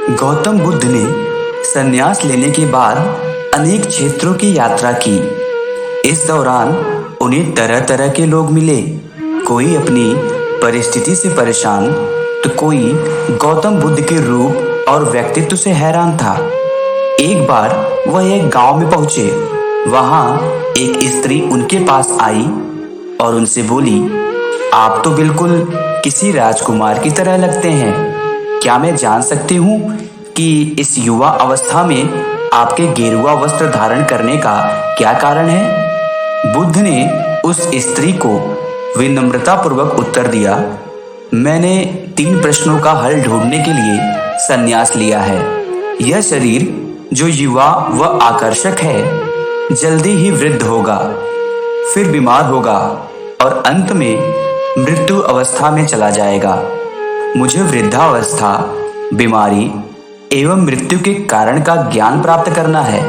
गौतम बुद्ध ने संन्यास लेने के बाद अनेक क्षेत्रों की यात्रा की। इस दौरान उन्हें तरह तरह के लोग मिले। कोई अपनी परिस्थिति से परेशान तो कोई गौतम बुद्ध के रूप और व्यक्तित्व से हैरान था। एक बार वह एक गांव में पहुंचे। वहां एक स्त्री उनके पास आई और उनसे बोली, आप तो बिल्कुल किसी राजकुमार की तरह लगते हैं। क्या मैं जान सकती हूँ कि इस युवा अवस्था में आपके गेरुआ वस्त्र धारण करने का क्या कारण है? बुद्ध ने उस स्त्री को विनम्रतापूर्वक उत्तर दिया, मैंने 3 प्रश्नों का हल ढूंढने के लिए संन्यास लिया है। यह शरीर जो युवा व आकर्षक है, जल्दी ही वृद्ध होगा, फिर बीमार होगा और अंत में मृत्यु अवस्था में चला जाएगा। मुझे वृद्धावस्था, बीमारी एवं मृत्यु के कारण का ज्ञान प्राप्त करना है।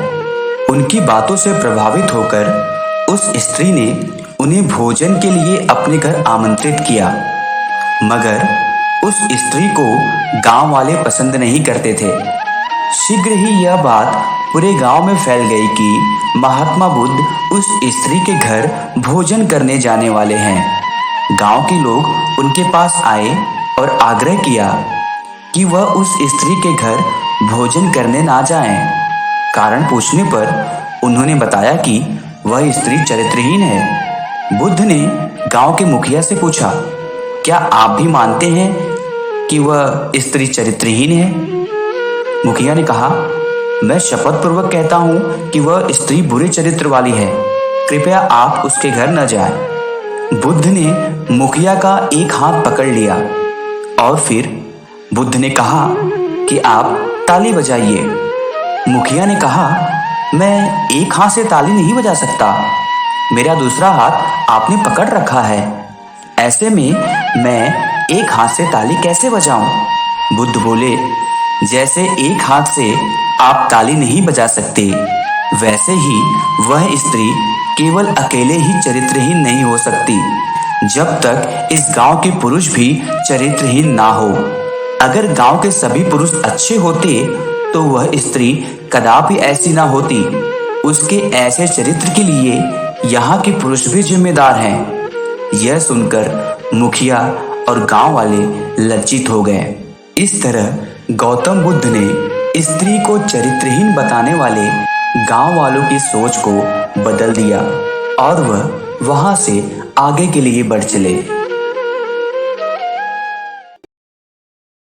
उनकी बातों से प्रभावित होकर उस स्त्री ने उन्हें भोजन के लिए अपने घर आमंत्रित किया, मगर उस स्त्री को गांव वाले पसंद नहीं करते थे। शीघ्र ही यह बात पूरे गांव में फैल गई कि महात्मा बुद्ध उस स्त्री के घर भोजन करने जाने वाले हैं। गांव के लोग उनके पास आए और आग्रह किया कि वह उस स्त्री के घर भोजन करने ना जाएं। कारण पूछने पर उन्होंने बताया कि वह स्त्री चरित्रहीन है। बुद्ध ने गांव के मुखिया से पूछा, क्या आप भी मानते हैं कि वह स्त्री चरित्रहीन है? मुखिया ने कहा, मैं शपथ पूर्वक कहता हूं कि वह स्त्री बुरे चरित्र वाली है। कृपया आप उसके घर न जाएं। बुद्ध ने मुखिया का एक हाथ पकड़ लिया और फिर बुद्ध ने कहा कि आप ताली बजाइए। मुखिया ने कहा, मैं एक हाथ से ताली नहीं बजा सकता, मेरा दूसरा हाथ आपने पकड़ रखा है। ऐसे में मैं एक हाथ से ताली कैसे बजाऊं? बुद्ध बोले, जैसे एक हाथ से आप ताली नहीं बजा सकते, वैसे ही वह स्त्री केवल अकेले ही चरित्रहीन नहीं हो सकती जब तक इस गांव के पुरुष भी चरित्रहीन ना हो। अगर गांव के सभी पुरुष अच्छे होते तो वह स्त्री कदापि ऐसी ना होती। उसके ऐसे चरित्र के लिए यहाँ के पुरुष भी जिम्मेदार हैं। यह सुनकर मुखिया और गांव वाले लज्जित हो गए। इस तरह गौतम बुद्ध ने स्त्री को चरित्रहीन बताने वाले गांव वालों की सोच को बदल दिया और वह वहां से आगे के लिए बढ़ चले।